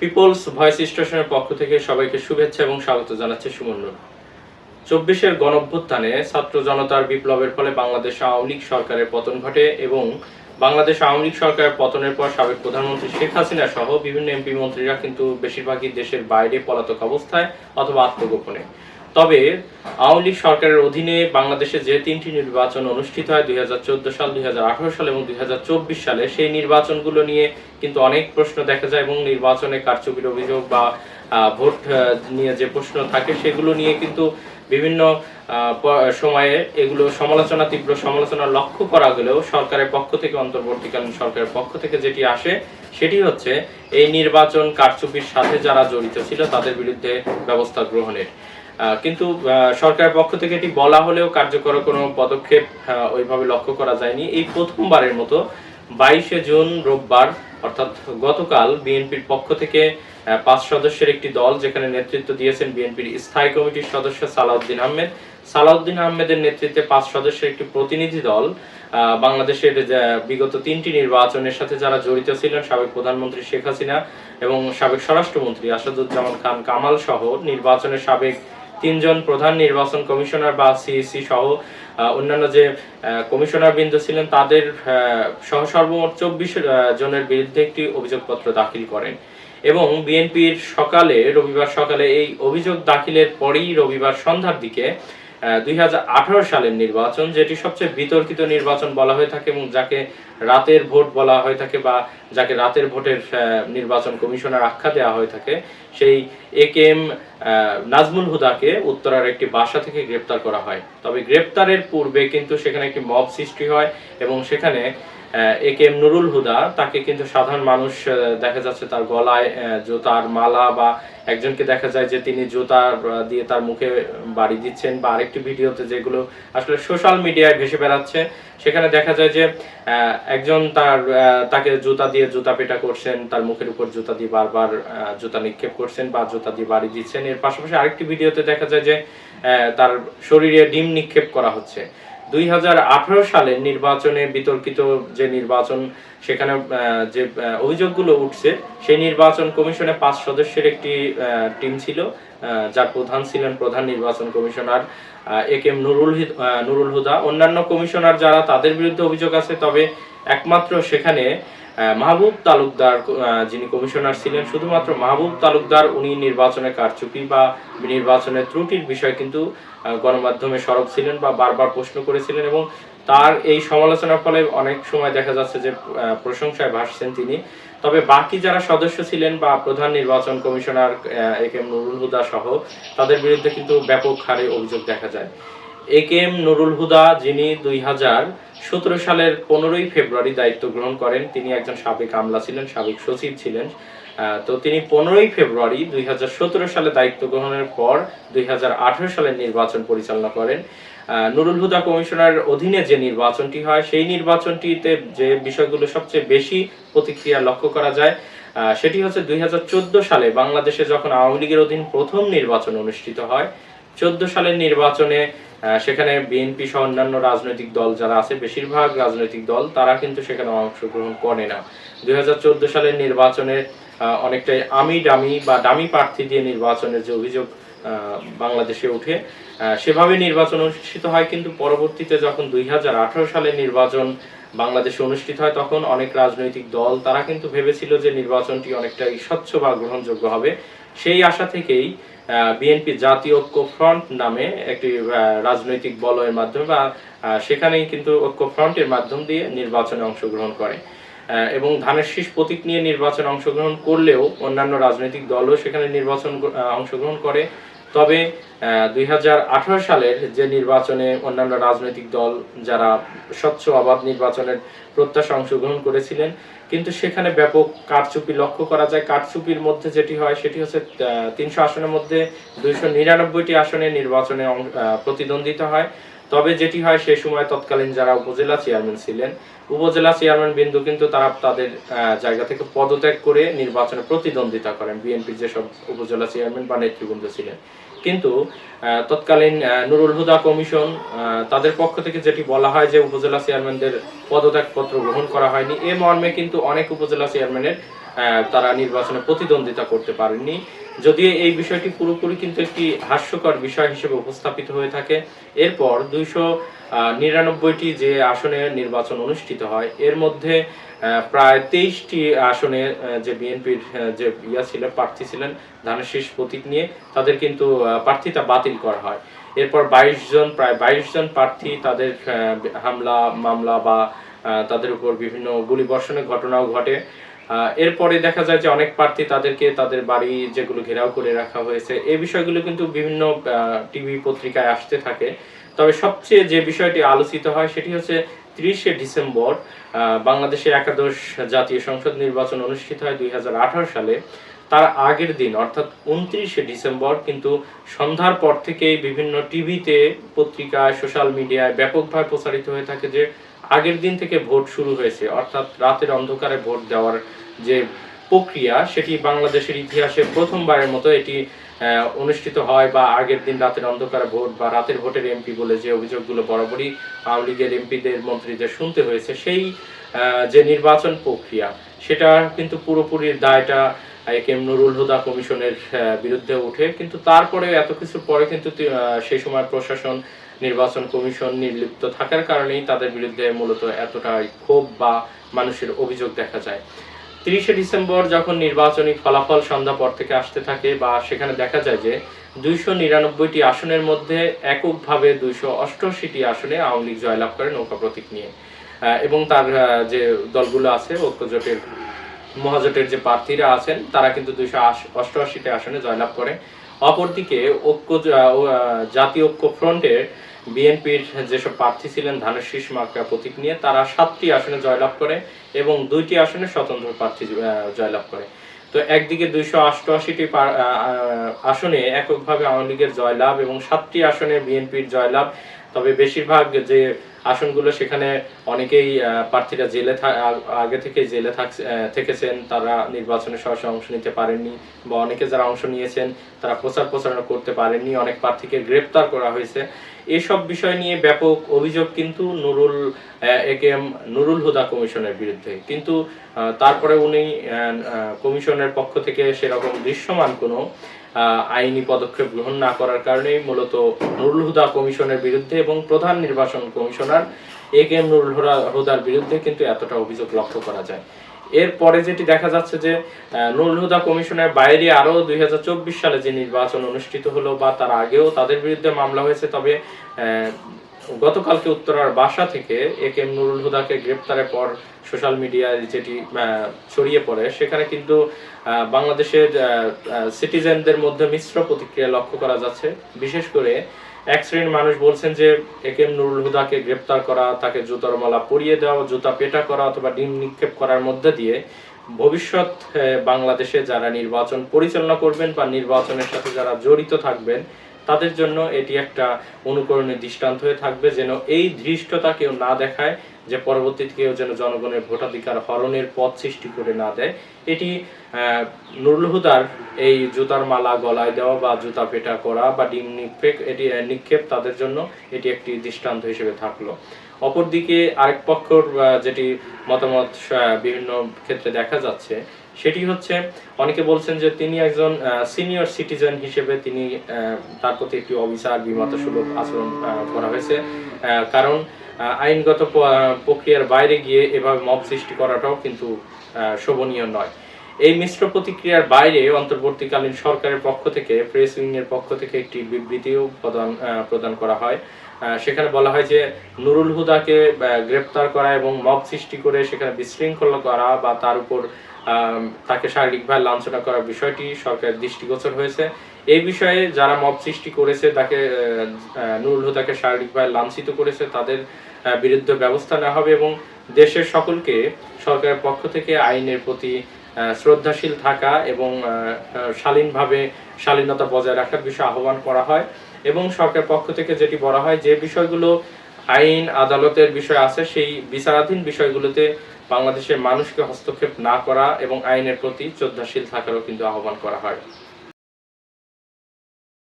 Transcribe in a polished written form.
People's voice স্টেশনের পক্ষ থেকে সবাইকে শুভেচ্ছা এবং স্বাগত জানাচ্ছে সুমন। ২৪-এর গণঅভ্যুত্থানে ছাত্র জনতার বিপ্লবের ফলে বাংলাদেশ আওয়ামী লীগ সরকারের পতন ঘটে এবং বাংলাদেশ আওয়ামী লীগ সরকারের পতনের পর সাবেক প্রধানমন্ত্রী শেখ হাসিনা সহ বিভিন্ন এমপি মন্ত্রীরা কিন্তু বেশিরভাগই দেশের বাইরে পলাতক অবস্থায় অথবা আত্মগোপনে। তবে আওয়ামী লীগ সরকারের অধীনে বাংলাদেশে যে ৩টি নির্বাচন অনুষ্ঠিত হয় ২০১৪ সাল, ২০১৮ সাল এবং ২০২৪ সালে, সেই নির্বাচনগুলো নিয়ে কিন্তু অনেক প্রশ্ন দেখা যায় এবং নির্বাচনে কারচুপির অভিযোগ বা ভোট নিয়ে যে প্রশ্ন থাকে সেগুলো নিয়ে কিন্তু বিভিন্ন সময়ে এগুলো তীব্র সমালোচনা লক্ষ্য করা গেলেও সরকারের পক্ষ থেকে, অন্তর্বর্তীকালীন সরকারের পক্ষ থেকে যেটি আসে সেটি হচ্ছে এই নির্বাচন কারচুপির সাথে যারা জড়িত ছিল তাদের বিরুদ্ধে ব্যবস্থা গ্রহণের। কিন্তু সরকারের পক্ষ থেকে এটি বলা হলেও কার্যকর কোনো পদক্ষেপ ওইভাবে লক্ষ্য করা যায়নি। এই প্রথমবারের মতো 22শে জুন রোববার অর্থাৎ গতকাল বিএনপির পক্ষ থেকে 5 সদস্যের একটি দল, যেখানে নেতৃত্ব দিয়েছেন বিএনপির স্থায়ী কমিটির সদস্য সালাউদ্দিন আহমেদের নেতৃত্বে 5 সদস্যের একটি প্রতিনিধি দল বাংলাদেশের বিগত 3টি নির্বাচনের সাথে যারা জড়িত ছিলেন, সাবেক প্রধানমন্ত্রী শেখ হাসিনা এবং সাবেক স্বরাষ্ট্রমন্ত্রী আসাদুজ্জামান খান কামাল সহ নির্বাচনের সাবেক 3 জন প্রধান নির্বাচন কমিশনার বা সিইসি সহ অন্যান্য যে কমিশনার বৃন্দ ছিলেন তাদের সহ সর্বমোট 24 জনের বিরুদ্ধে একটি অভিযোগপত্র দাখিল করেন এবং বিএনপির রবিবার সকালে এই অভিযোগ দাখিলের পরেই রবিবার সন্ধ্যার দিকে 2018 সালের নির্বাচন, যেটি সবচেয়ে বিতর্কিত নির্বাচন বলা হয়ে থাকে এবং যাকে রাতের ভোট বলা হয়ে থাকে বা যাকে রাতের ভোটের নির্বাচন কমিশনার আখ্যা দেওয়া হয়ে থাকে, সেই একেএম নাজমুল হুদাকে উত্তরার একটি বাসা থেকে গ্রেপ্তার করা হয়। তবে গ্রেপ্তারের পূর্বে কিন্তু সেখানে একটি মব সৃষ্টি হয় এবং সেখানে একেএম নুরুল হুদা, তাকে কিন্তু সাধারণ মানুষ দেখা যাচ্ছে তার গলায় জুতার মালা, বা একজনকে দেখা যায় যে তিনি জুতা দিয়ে তার মুখে বাড়ি দিচ্ছেন, বা আরেকটি ভিডিওতে যেগুলো আসলে সোশ্যাল মিডিয়ায় ভেসে বেড়াচ্ছে সেখানে দেখা যায় যে একজন তাকে জুতা দিয়ে জুতা পেটা করছেন, তার মুখের উপর জুতা দিয়ে বারবার জুতা নিক্ষেপ করছেন বা জুতা দিয়ে বাড়ি দিচ্ছেন। এর পাশাপাশি আরেকটি ভিডিওতে দেখা যায় যে তার শরীরে ডিম নিক্ষেপ করা হচ্ছে। 2018 সালের নির্বাচনে বিতর্কিত যে নির্বাচন, সেখানে যে অভিযোগগুলো উঠছে, সেই নির্বাচন কমিশনে 5 সদস্যের একটি টিম ছিল, যার প্রধান ছিলেন প্রধান নির্বাচন কমিশনার একেএম নুরুল হুদা। অন্যান্য কমিশনার যারা, তাদের বিরুদ্ধে অভিযোগ আছে, তবে একমাত্র সেখানে মাহবুব তালুকদার যিনি কমিশনার ছিলেন, শুধুমাত্র মাহবুব তালুকদার উনি নির্বাচনে কারচুপি বা নির্বাচনের ত্রুটির বিষয় কিন্তু গণমাধ্যমে সরব ছিলেন বা বারবার প্রশ্ন করেছিলেন এবং তার এই সমালোচনার ফলে অনেক সময় দেখা যাচ্ছে যে প্রশংসায় ভাসছেন তিনি। তবে বাকি যারা সদস্য ছিলেন বা প্রধান নির্বাচন কমিশনার একেএম নুরুল হুদা সহ, তাদের বিরুদ্ধে কিন্তু ব্যাপক হারে অভিযোগ দেখা যায়। একেএম নুরুল হুদা, যিনি 2017 সালের 15ই ফেব্রুয়ারি দায়িত্ব গ্রহণ করেন, তিনি একজন সাবেক আমলা ছিলেন, সাবেক সচিব ছিলেন। তো তিনি 15ই ফেব্রুয়ারি 2017 সালে দায়িত্ব গ্রহণের পর 2018 সালের নির্বাচন পরিচালনা করেন। নুরুল হুদা কমিশনার অধীনে যে নির্বাচনটি হয়, সেই নির্বাচনটিতে যে বিষয়গুলো সবচেয়ে বেশি প্রতিক্রিয়া লক্ষ্য করা যায় সেটি হচ্ছে 2014 সালে বাংলাদেশে যখন আওয়ামী লীগের অধীন প্রথম নির্বাচন অনুষ্ঠিত হয়। 14 সালের নির্বাচনে সেখানে বিএনপি সহ অন্যান্য রাজনৈতিক দল যারা আছে, বেশিরভাগ রাজনৈতিক দল, তারা কিন্তু সেখানে অংশগ্রহণ করে না। 2014 সালের নির্বাচনে অনেকটাই ডামি বা ডামি প্রার্থী দিয়ে নির্বাচনের যে অভিযোগ বাংলাদেশে উঠে, সেভাবে নির্বাচন অনুষ্ঠিত হয়। কিন্তু পরবর্তীতে যখন 2018 সালের নির্বাচন বাংলাদেশে অনুষ্ঠিত হয়, তখন অনেক রাজনৈতিক দল তারা কিন্তু ভেবেছিল যে নির্বাচনটি অনেকটাই স্বচ্ছ বা গ্রহণযোগ্য হবে। সেই আশা থেকেই বিএনপি জাতীয় ঐক্য ফ্রন্ট নামে একটি রাজনৈতিক বলয়ের মাধ্যমে বা সেখানেই কিন্তু ঐক্য ফ্রন্টের মাধ্যম দিয়ে নির্বাচনে অংশগ্রহণ করে এবং ধানের শীষ প্রতীক নিয়ে নির্বাচনে অংশগ্রহণ করলেও অন্যান্য রাজনৈতিক দলও সেখানে অংশগ্রহণ করে। তবে 2018 সালের যে নির্বাচনে অন্যান্য রাজনৈতিক দল যারা স্বচ্ছ অবাধ নির্বাচনের প্রত্যাশা অংশগ্রহণ করেছিলেন, কিন্তু সেখানে ব্যাপক কারচুপি লক্ষ্য করা যায়। কারচুপির মধ্যে যেটি হয় সেটি হচ্ছে 300 আসনের মধ্যে 299টি আসনে নির্বাচনে প্রতিদ্বন্দ্বিতা হয়। তবে যেটি হয়, সেই সময় তৎকালীন যারা উপজেলা চেয়ারম্যান ছিলেন, উপজেলা চেয়ারম্যান বিন্দু কিন্তু তারা তাদের জায়গা থেকে পদত্যাগ করে নির্বাচনে প্রতিদ্বন্দ্বিতা করেন, বিএনপির যেসব উপজেলা চেয়ারম্যান বা নেতৃবৃন্দ ছিলেন। কিন্তু তৎকালীন নুরুল হুদা কমিশন, তাদের পক্ষ থেকে যেটি বলা হয় যে উপজেলা চেয়ারম্যানদের পদত্যাগপত্র গ্রহণ করা হয়নি। এ মর্মে কিন্তু অনেক উপজেলা চেয়ারম্যানের তারা নির্বাচনে প্রতিদ্বন্দ্বিতা করতে পারেননি। যদিও এই বিষয়টি পুরোপুরি কিন্তু একটি হাস্যকর বিষয় হিসেবে উপস্থাপিত হয়ে থাকে। এরপর 299টি যে আসনে নির্বাচন অনুষ্ঠিত হয়, এর মধ্যে প্রায় 23টি আসনে যে বিএনপির যে প্রার্থী ছিলেন ধানের শীষ প্রতীক নিয়ে, তাদের কিন্তু প্রার্থিতা বাতিল করা হয়। এরপর প্রায় 22 জন প্রার্থী তাদের হামলা মামলা বা তাদের উপর বিভিন্ন গুলিবর্ষণের ঘটনাও ঘটে। এরপরে দেখা যায় যে অনেক প্রার্থী তাদেরকে তাদের বাড়ি যেগুলো ঘেরাও করে রাখা হয়েছে, এই বিষয়গুলো কিন্তু বিভিন্ন টিভি পত্রিকায় আসতে থাকে। তবে সবচেয়ে যে বিষয়টি আলোচিত হয় সেটি হচ্ছে 30শে ডিসেম্বর বাংলাদেশে একাদশ জাতীয় সংসদ নির্বাচন অনুষ্ঠিত হয় 2018 সালে। তার আগের দিন অর্থাৎ 29শে ডিসেম্বর কিন্তু সন্ধ্যার পর থেকেই বিভিন্ন টিভিতে, পত্রিকায়, সোশ্যাল মিডিয়ায় ব্যাপকভাবে প্রচারিত হয়ে থাকে যে আগের দিন থেকে ভোট শুরু হয়েছে, অর্থাৎ রাতের অন্ধকারে ভোট দেওয়ার যে প্রক্রিয়া সেটি বাংলাদেশের ইতিহাসে প্রথমবারের মতো এটি অনুষ্ঠিত হয়, বা আগের দিন রাতের অন্ধকারে ভোট বা রাতের ভোটের এমপি বলে যে অভিযোগগুলো বরাবরই আওয়ামী লীগের এমপিদের মন্ত্রীদের শুনতে হয়েছে, সেই যে নির্বাচন প্রক্রিয়া সেটা কিন্তু পুরোপুরি দায়টা একেএম নুরুল হুদা কমিশনের বিরুদ্ধে ওঠে। কিন্তু তারপরে এত কিছুর পরে কিন্তু সেই সময় প্রশাসন, নির্বাচন কমিশন নির্লিপ্ত থাকার কারণেই তাদের বিরুদ্ধে মূলত এতটাই ক্ষোভ বা মানুষের অভিযোগ দেখা যায়। 30শে ডিসেম্বর যখন নির্বাচনী ফলাফল সন্ধ্যা পর থেকে আসতে থাকে, বা সেখানে দেখা যায় যে 299টি আসনের মধ্যে এককভাবে 288টি আসনে আওয়ামী লীগ জয়লাভ করে নৌকা প্রতীক নিয়ে, এবং তার যে দলগুলো আছে ঐক্যজোটের মহাজোটের যে প্রার্থীরা আছেন তারা কিন্তু 288টি আসনে জয়লাভ করে। অপরদিকে জাতীয় ঐক্য ফ্রন্টের বিএনপির যেসব প্রার্থী ছিলেন ধানের শীষ মার্কা প্রতীক নিয়ে, তারা 7টি আসনে জয়লাভ করে এবং 2টি আসনে স্বতন্ত্র প্রার্থী জয়লাভ করে। তো একদিকে 288টি আসনে এককভাবে আওয়ামী লীগের জয়লাভ এবং 7টি আসনে বিএনপির জয়লাভ। তবে বেশিরভাগ যে আসনগুলো সেখানে অনেকেই প্রার্থীরা আগে থেকে জেলে থেকেছেন, তারা নির্বাচনে সরাসরি অংশ নিতে পারেননি, বা অনেকে যারা অংশ নিয়েছেন তারা প্রচারণা করতে পারেননি, অনেক প্রার্থীকে গ্রেপ্তার করা হয়েছে। এসব বিষয় নিয়ে ব্যাপক অভিযোগ কিন্তু একেএম নুরুল হুদা কমিশনের বিরুদ্ধে। কিন্তু তারপরে উনি কমিশনের পক্ষ থেকে সেরকম দৃশ্যমান কোনো আইনি পদক্ষেপ গ্রহণ না করার কারণেই মূলত নুরুল হুদা কমিশনের বিরুদ্ধে এবং প্রধান নির্বাচন কমিশনার একেএম নুরুল হুদার বিরুদ্ধে কিন্তু এতটা অভিযোগ লক্ষ্য করা যায়। এরপরে যেটি দেখা যাচ্ছে যে নুরুল হুদা কমিশনের বাইরে আরো 2024 সালে যে নির্বাচন অনুষ্ঠিত হলো বা তার আগেও তাদের বিরুদ্ধে মামলা হয়েছে। তবে গতকালকে উত্তরার বাসা থেকে একেএম নুরুল হুদাকে গ্রেপ্তারের পর সোশ্যাল মিডিয়ায় যেটি ছড়িয়ে পড়ে, সেখানে কিন্তু বাংলাদেশের সিটিজেনদের মধ্যে মিশ্র প্রতিক্রিয়া লক্ষ্য করা যাচ্ছে। বিশেষ করে এক শ্রেণীর মানুষ বলছেন যে একেএম নুরুল হুদাকে গ্রেপ্তার করা, তাকে জুতার মালা পরিয়ে দেওয়া, জুতা পেটা করা অথবা ডিম নিক্ষেপ করার মধ্যে দিয়ে ভবিষ্যৎ বাংলাদেশে যারা নির্বাচন পরিচালনা করবেন বা নির্বাচনের সাথে যারা জড়িত থাকবেন তাদের জন্য এটি একটা অনুকরণীয় দৃষ্টান্ত হয়ে থাকবে, যেন এই ধৃষ্টতা কেউ না দেখায়, যে পরবর্তীতে কেউ যেন জনগণের ভোটাধিকার হরণের পথ সৃষ্টি করে না দেয়। এটি নুরুল হুদার এই জুতার মালা গলায় দেওয়া বা জুতা পেটা করা বা ডিম নিক্ষেপ তাদের জন্য এটি একটি দৃষ্টান্ত হিসেবে থাকলো। অপরদিকে আরেক পক্ষর যেটি মতামত বিভিন্ন ক্ষেত্রে দেখা যাচ্ছে সেটি হচ্ছে, অনেকে বলছেন যে তিনি একজন সিনিয়র সিটিজেন হিসেবে তিনি তার প্রতি একটি অবিচার বিমত সুলভ আচরণ করা হয়েছে, কারণ আইনগত প্রক্রিয়ার বাইরে গিয়ে এভাবে মব সৃষ্টি করাটাও কিন্তু শোভনীয় নয়। এই মিশ্র প্রতিক্রিয়ার বাইরে অন্তর্বর্তীকালীন সরকারের পক্ষ থেকে, প্রেস উইং এর পক্ষ থেকে একটি বিবৃতিও প্রদান করা হয়। সেখানে বলা হয় যে নুরুল হুদাকে গ্রেপ্তার করা এবং মব সৃষ্টি করে সেখানে বিশৃঙ্খলা করা বা তার উপর তাকে শারীরিকভাবে লাঞ্ছনা করার বিষয়টি সরকারের দৃষ্টিগোচর হয়েছে। এই বিষয়ে যারা মব সৃষ্টি করেছে, তাকে নুরুল হুদাকে শারীরিকভাবে লাঞ্ছিত করেছে, তাদের বিরুদ্ধে ব্যবস্থা নেওয়া হবে এবং দেশের সকলকে সরকারের পক্ষ থেকে আইনের প্রতি শ্রদ্ধাশীল থাকা এবং শালীনতা বজায় রাখার বিষয়ে আহ্বান করা হয়। এবং সরকারের পক্ষ থেকে যেটি বলা হয়, যে বিষয়গুলো আইন আদালতের বিষয় আছে সেই বিচারাধীন বিষয়গুলোতে বাংলাদেশের মানুষকে হস্তক্ষেপ না করা এবং আইনের প্রতি শ্রদ্ধাশীল থাকারও কিন্তু আহ্বান করা হয়।